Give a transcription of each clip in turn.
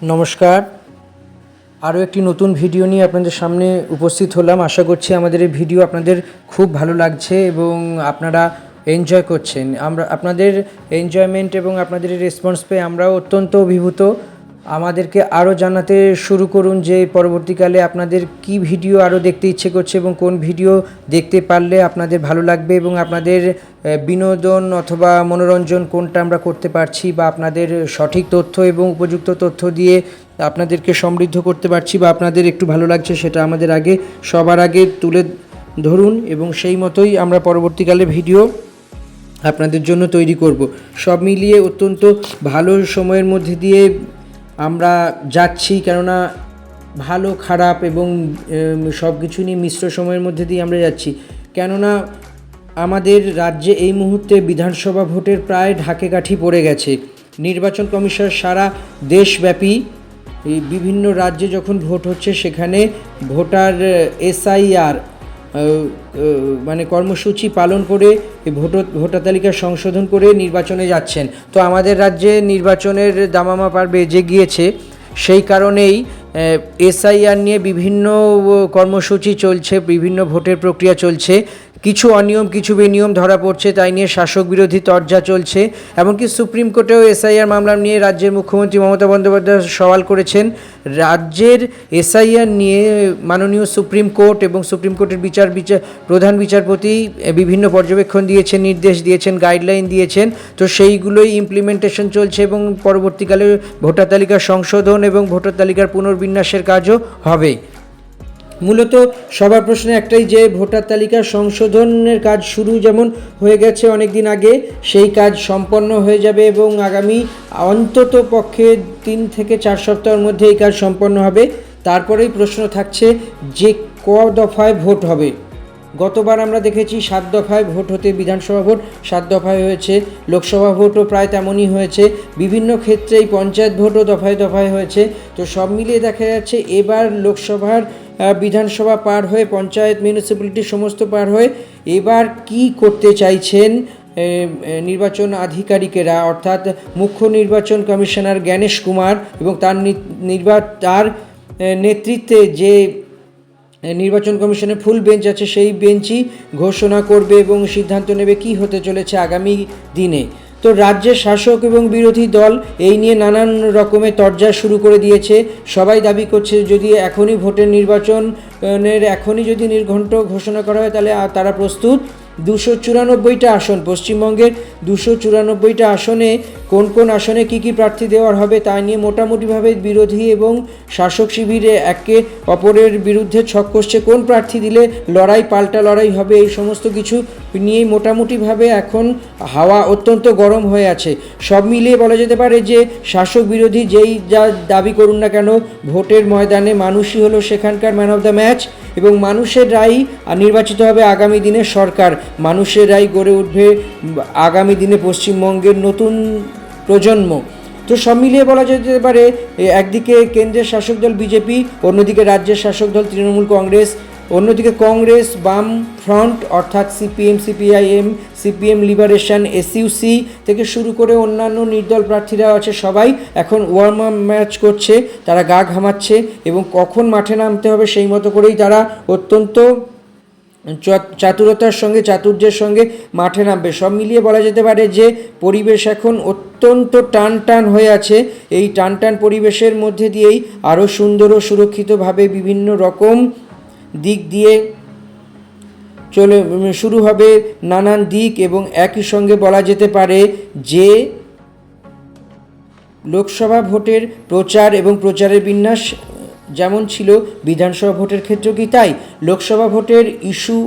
নমস্কার। আরও একটি নতুন ভিডিও নিয়ে আপনাদের সামনে উপস্থিত হলাম। আশা করছি আমাদের এই ভিডিও আপনাদের খুব ভালো লাগছে এবং আপনারা এনজয় করছেন। আমরা আপনাদের এনজয়মেন্ট এবং আপনাদের রেসপন্স পেয়ে আমরাও অত্যন্ত অভিভূত। আমাদেরকে আরও জানাতে শুরু করুন যে পরবর্তীকালে আপনাদের কি ভিডিও আরও দেখতে ইচ্ছে করছে এবং কোন ভিডিও দেখতে পারলে আপনাদের ভালো লাগবে এবং আপনাদের বিনোদন অথবা মনোরঞ্জন কোনটা আমরা করতে পারছি বা আপনাদের সঠিক তথ্য এবং উপযুক্ত তথ্য দিয়ে আপনাদেরকে সমৃদ্ধ করতে পারছি বা আপনাদের একটু ভালো লাগছে সেটা আমাদের সবার আগে তুলে ধরুন এবং সেই মতোই আমরা পরবর্তীকালে ভিডিও আপনাদের জন্য তৈরি করব। সব মিলিয়ে অত্যন্ত ভালো সময়ের মধ্যে দিয়ে আমরা যাচ্ছি, কেননা ভালো খারাপ এবং সব কিছু নিয়ে মিশ্র সময়ের মধ্যে দিয়ে আমরা যাচ্ছি। কেননা আমাদের রাজ্যে এই মুহূর্তে বিধানসভা ভোটের প্রায় ঢাকেকাঠি পড়ে গেছে। নির্বাচন কমিশন সারা দেশব্যাপী বিভিন্ন রাজ্যে যখন ভোট হচ্ছে সেখানে ভোটার এসআইআর মানে কর্মসূচি পালন করে ভোটার তালিকা সংশোধন করে নির্বাচনে যাচ্ছেন। তো আমাদের রাজ্যে নির্বাচনের দামামা পার বেজে গিয়েছে, সেই কারণেই এসআইআর নিয়ে বিভিন্ন কর্মসূচি চলছে, বিভিন্ন ভোটের প্রক্রিয়া চলছে। কিছু অনিয়ম কিছু বেনিয়ম ধরা পড়ছে, তাই নিয়ে শাসক বিরোধী তরজা চলছে। এমনকি সুপ্রিম কোর্টেও এসআইআর মামলা নিয়ে রাজ্যের মুখ্যমন্ত্রী মমতা বন্দ্যোপাধ্যায় সওয়াল করেছেন। রাজ্যের এসআইআর নিয়ে মাননীয় সুপ্রিম কোর্ট এবং সুপ্রিম কোর্টের প্রধান বিচারপতি বিভিন্ন পর্যবেক্ষণ দিয়েছেন, নির্দেশ দিয়েছেন, গাইডলাইন দিয়েছেন। তো সেইগুলোই ইমপ্লিমেন্টেশন চলছে এবং পরবর্তীকালে ভোটার তালিকা সংশোধন এবং ভোটার তালিকার পুনর্বিন্যাসের কাজও হবে। মূলত সবার প্রশ্ন একটাই যে ভোটার তালিকা সংশোধনের কাজ শুরু যেমন হয়ে গেছে অনেক দিন আগে, সেই কাজ সম্পন্ন হয়ে যাবে এবং আগামী অন্তত পক্ষে 3 থেকে 4 সপ্তাহের মধ্যে এই কাজ সম্পন্ন হবে। তারপরেই প্রশ্ন থাকছে যে ক দফায় ভোট হবে। গতবার আমরা দেখেছি 7 দফায় ভোট হতে, বিধানসভা ভোট 7 দফায় হয়েছে, লোকসভা ভোটও প্রায় তেমনই হয়েছে, বিভিন্ন ক্ষেত্রেই পঞ্চায়েত ভোটও দফায় দফায় হয়েছে। তো সব মিলিয়ে দেখা যাচ্ছে এবার লোকসভার বিধানসভা পার হয়ে পঞ্চায়েত মিউনিসিপ্যালিটি সমস্ত পার হয়ে এবার কি করতে চাইছেন নির্বাচন আধিকারিকেরা, অর্থাৎ মুখ্য নির্বাচন কমিশনার জ্ঞানেশ কুমার এবং তার নেতৃত্বে যে নির্বাচন কমিশনের ফুল বেঞ্চ আছে সেই বেঞ্চই ঘোষণা করবে এবং সিদ্ধান্ত নেবে কি হতে চলেছে আগামী দিনে। তো রাজ্যের শাসক এবং বিরোধী দল এই নিয়ে নানান রকমের তরজা শুরু করে দিয়েছে। সবাই দাবি করছে যদি এখনই ভোটের নির্বাচনের এখনই যদি নির্ঘণ্ট ঘোষণা করা হয় তাহলে তারা প্রস্তুত। 294টা আসন, পশ্চিমবঙ্গের 294টা আসনে কোন কোন আসনে কী প্রার্থী দেওয়ার হবে তা নিয়ে মোটামুটিভাবে বিরোধী এবং শাসক শিবিরে একে অপরের বিরুদ্ধে ছক কষছে। কোন প্রার্থী দিলে পাল্টা লড়াই হবে, এই সমস্ত কিছু নিয়েই মোটামুটিভাবে এখন হাওয়া অত্যন্ত গরম হয়ে আছে। সব মিলিয়ে বলা যেতে পারে যে শাসক বিরোধী যেই যা দাবি করুন না কেন, ভোটের ময়দানে মানুষই হলো সেখানকার ম্যান অফ দ্য ম্যাচ এবং মানুষের রায় নির্বাচিত হবে আগামী দিনের সরকার। মানুষের রায় গড়ে উঠবে আগামী দিনে পশ্চিমবঙ্গের নতুন প্রজন্ম। তো সব মিলিয়ে বলা যেতে পারে একদিকে কেন্দ্রের শাসক দল বিজেপি, অন্যদিকে রাজ্যের শাসক দল তৃণমূল কংগ্রেস, অন্যদিকে কংগ্রেস, বাম ফ্রন্ট অর্থাৎ CPM, CPIM, CPM liberation, SUC থেকে শুরু করে অন্যান্য নির্দল প্রার্থীরাও আছে, সবাই এখন ওয়ার্ম আপ ম্যাচ করছে। তারা গা ঘামাচ্ছে এবং কখন মাঠে নামতে হবে সেই মতো করেই তারা অত্যন্ত চাতুরতার সঙ্গে চাতুর্যের সঙ্গে মাঠে নামবে। সব মিলিয়ে বলা যেতে পারে যে পরিবেশ এখন অত্যন্ত টান হয়ে আছে। এই টান পরিবেশের মধ্যে দিয়েই আরও সুন্দর ও সুরক্ষিতভাবে বিভিন্ন রকম দিক দিয়ে শুরু হবে নানান দিক এবং একই সঙ্গে বলা যেতে পারে যে লোকসভা ভোটের প্রচার এবং প্রচারের বিন্যাস যেমন ছিল বিধানসভা ভোটের ক্ষেত্রেও কি তাই। লোকসভা ভোটের ইস্যু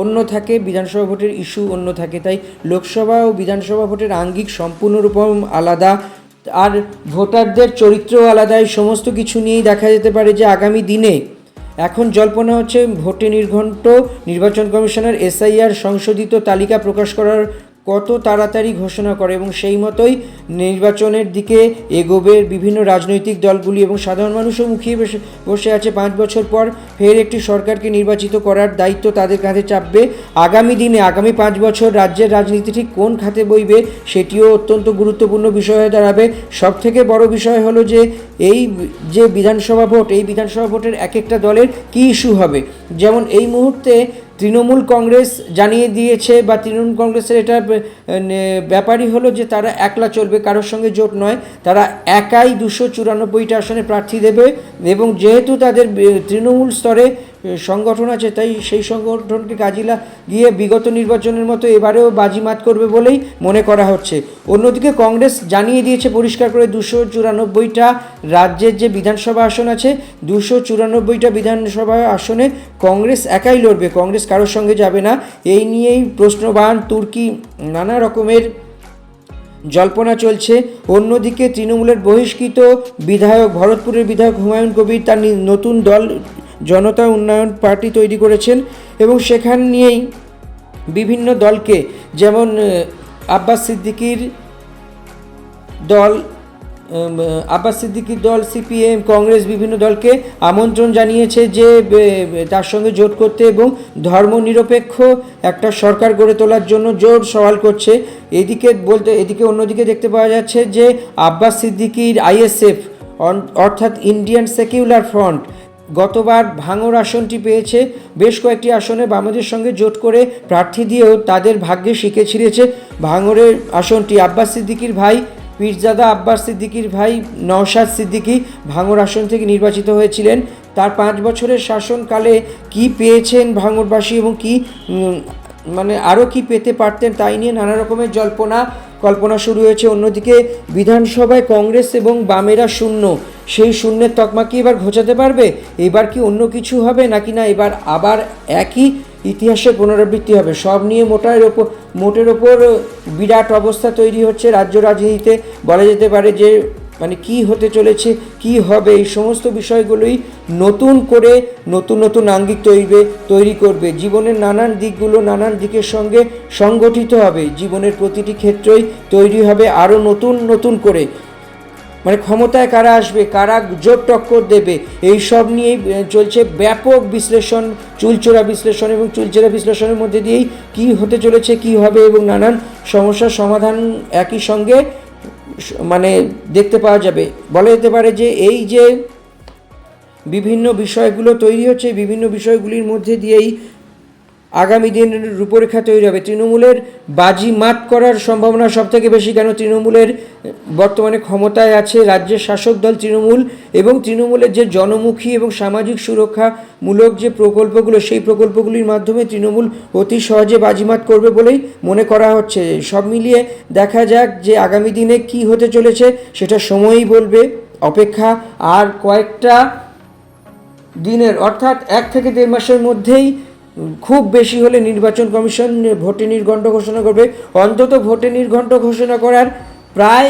অন্য থাকে, বিধানসভা ভোটের ইস্যু অন্য থাকে, তাই লোকসভা ও বিধানসভা ভোটের আঙ্গিক সম্পূর্ণরূপে আলাদা আর ভোটারদের চরিত্রও আলাদা। এই সমস্ত কিছু নিয়েই দেখা যেতে পারে যে আগামী দিনে এখন জল্পনা হচ্ছে ভোটে নির্ঘণ্ট নির্বাচন কমিশনের এসআইআর সংশোধিত তালিকা প্রকাশ কত তাড়াতাড়ি ঘোষণা করে এবং সেই মতোই নির্বাচনের দিকে এগোবে বিভিন্ন রাজনৈতিক দলগুলি এবং সাধারণ মানুষও মুখিয়ে বসে আছে। 5 বছর পর ফের একটি সরকারকে নির্বাচিত করার দায়িত্ব তাদের কাঁধে চাপবে। আগামী দিনে আগামী 5 বছর রাজ্যের রাজনীতি ঠিক কোন খাতে বইবে সেটিও অত্যন্ত গুরুত্বপূর্ণ বিষয় হয়ে দাঁড়াবে। সবথেকে বড় বিষয় হলো যে এই যে বিধানসভা ভোট, এই বিধানসভা ভোটের এক একটা দলের কী ইস্যু হবে। যেমন এই মুহূর্তে তৃণমূল কংগ্রেস জানিয়ে দিয়েছে বা তৃণমূল কংগ্রেসের এটা ব্যাপারই হলো যে তারা একলা চলবে, কারোর সঙ্গে জোট নয়, তারা একাই 294টা আসনে প্রার্থী দেবে এবং যেহেতু তাদের তৃণমূল স্তরে সংগঠন আছে তাই সেই সংগঠনকে কাজে লাগিয়ে বিগত নির্বাচনের মতো এবারেও বাজিমাত করবে বলেই মনে করা হচ্ছে। অন্যদিকে কংগ্রেস জানিয়ে দিয়েছে পরিষ্কার করে 294টা রাজ্যের যে বিধানসভা আসন আছে 294টা বিধানসভা আসনে কংগ্রেস একাই লড়বে, কংগ্রেস কারোর সঙ্গে যাবে না। এই নিয়েই প্রশ্নবাণ তুর্কি নানা রকমের জল্পনা চলছে। অন্যদিকে তৃণমূলের বহিষ্কৃত বিধায়ক ভরতপুরের বিধায়ক হুমায়ুন কবির তার নতুন দল জনতা উন্নয়ন পার্টি তৈরি করেছেন এবং সেখান নিয়েই বিভিন্ন দলকে, যেমন আব্বাস সিদ্দিকির দল সিপিএম কংগ্রেস বিভিন্ন দলকে আমন্ত্রণ জানিয়েছে যে তার সঙ্গে জোট করতে এবং ধর্মনিরপেক্ষ একটা সরকার গড়ে তোলার জন্য জোর সওয়াল করছে। এদিকে অন্যদিকে দেখতে পাওয়া যাচ্ছে যে আব্বাস সিদ্দিকির আইএসএফ অর্থাৎ ইন্ডিয়ান সেকুলার ফ্রন্ট গতবার ভাঙড় আসনটি পেয়েছে, বেশ কয়েকটি আসনে বামেদের সঙ্গে জোট করে প্রার্থী দিয়েও তাদের ভাগ্যে শিকে ছিঁড়েছে ভাঙড়ের আসনটি। আব্বাস সিদ্দিকির ভাই পীরজাদা আব্বাস সিদ্দিকির ভাই নওশাদ সিদ্দিকি ভাঙড় আসন থেকে নির্বাচিত হয়েছিলেন। তার 5 বছরের শাসনকালে কি পেয়েছেন ভাঙড়বাসী এবং কি আরও কি পেতে পারতেন তাই নিয়ে নানা রকমের কল্পনা শুরু হয়েছে। অন্যদিকে বিধানসভায় কংগ্রেস এবং বামেরা শূন্য, সেই শূন্যের তকমা কি এবার ঘোচাতে পারবে? এবার কি অন্য কিছু হবে নাকি না এবার আবার একই ইতিহাসের পুনরাবৃত্তি হবে? সব নিয়ে মোটের ওপর বিরাট অবস্থা তৈরি হচ্ছে রাজ্য রাজনীতিতে। বলা যেতে পারে যে কি হতে চলেছে, কি হবে, এই সমস্ত বিষয়গুলোই নতুন করে নতুন আঙ্গিক তৈরি করবে। জীবনের নানান দিকগুলো নানান দিকের সঙ্গে সংগঠিত হবে, জীবনের প্রতিটি ক্ষেত্রেই তৈরি হবে আরও নতুন করে। ক্ষমতায় কারা আসবে, কারা জোর টক্কর দেবে, এই সব নিয়েই চলছে ব্যাপক বিশ্লেষণ, চুলচোরা বিশ্লেষণ এবং চুলচেরা বিশ্লেষণের মধ্যে দিয়েই কি হতে চলেছে, কি হবে এবং নানান সমস্যার সমাধান একই সঙ্গে দেখতে পাওয়া যাবে। বলা যেতে পারে যে এই যে বিভিন্ন বিষয়গুলো তৈরি হচ্ছে, বিভিন্ন বিষয়গুলির মধ্যে দিয়েই আগামী দিনের রূপরেখা তৈরি হবে। তৃণমূলের বাজিমাত করার সম্ভাবনা সবথেকে বেশি, কেন তৃণমূলের বর্তমানে ক্ষমতায় আছে রাজ্যের শাসক দল তৃণমূল এবং তৃণমূলের যে জনমুখী এবং সামাজিক সুরক্ষামূলক যে প্রকল্পগুলো, সেই প্রকল্পগুলির মাধ্যমে তৃণমূল অতি সহজে বাজিমাত করবে বলেই মনে করা হচ্ছে। সব মিলিয়ে দেখা যাক যে আগামী দিনে কি হতে চলেছে, সেটা সময়ই বলবে। অপেক্ষা আর কয়েকটা দিনের, অর্থাৎ 1 থেকে 1.5 মাসের মধ্যেই খুব বেশি হলে নির্বাচন কমিশন ভোটে নির্ঘণ্ট ঘোষণা করবে। অন্তত ভোটে নির্ঘণ্ট ঘোষণা করার প্রায়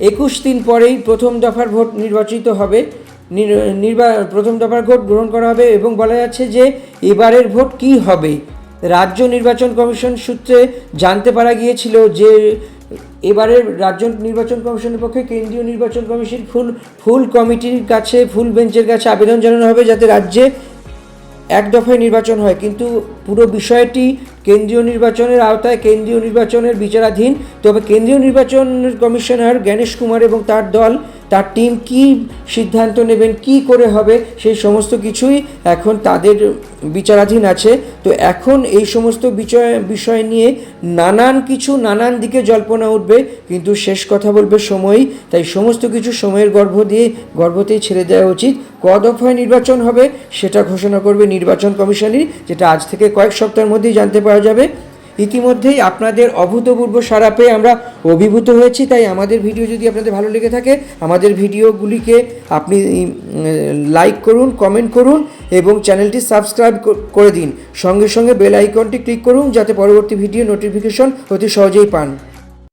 21 দিন পরেই প্রথম দফার ভোট নির্বাচিত হবে, প্রথম দফার ভোট গ্রহণ করা হবে এবং বলা যাচ্ছে যে এবারের ভোট কি হবে। রাজ্য নির্বাচন কমিশন সূত্রে জানতে পারা গিয়েছিল যে এবারের রাজ্য নির্বাচন কমিশনের পক্ষে কেন্দ্রীয় নির্বাচন কমিশন ফুল কমিটির কাছে, ফুল বেঞ্চের কাছে আবেদন জানানো হবে যাতে রাজ্যে এক দফায় নির্বাচন হয়, কিন্তু পুরো বিষয়টি কেন্দ্রীয় নির্বাচনের আওতায়, কেন্দ্রীয় নির্বাচনের বিচারাধীন। তবে কেন্দ্রীয় নির্বাচন কমিশনার জ্ঞানেশ কুমার এবং তার দল, তার টিম কি সিদ্ধান্ত নেবেন, কি করে হবে, সেই সমস্ত কিছুই এখন তাদের বিচারাধীন আছে। তো এখন এই সমস্ত বিষয় নিয়ে নানান দিকে জল্পনা উঠবে, কিন্তু শেষ কথা বলবে সময়ই। তাই সমস্ত কিছু সময়ের গর্ভতেই ছেড়ে দেওয়া উচিত। ক দফায় নির্বাচন হবে সেটা ঘোষণা করবে নির্বাচন কমিশনই, যেটা আজ থেকে কয়েক সপ্তাহের মধ্যেই জানতে পাওয়া যাবে। ইতিমধ্যেই আপনাদের অভূতপূর্ব সাড়া পেয়ে আমরা অভিভূত হয়েছি। তাই আমাদের ভিডিও যদি আপনাদের ভালো লেগে থাকে, আমাদের ভিডিওগুলিকে আপনি লাইক করুন, কমেন্ট করুন এবং চ্যানেলটি সাবস্ক্রাইব করে দিন। সঙ্গে সঙ্গে বেল আইকনটি ক্লিক করুন যাতে পরবর্তী ভিডিও নোটিফিকেশন অতি সহজেই পান।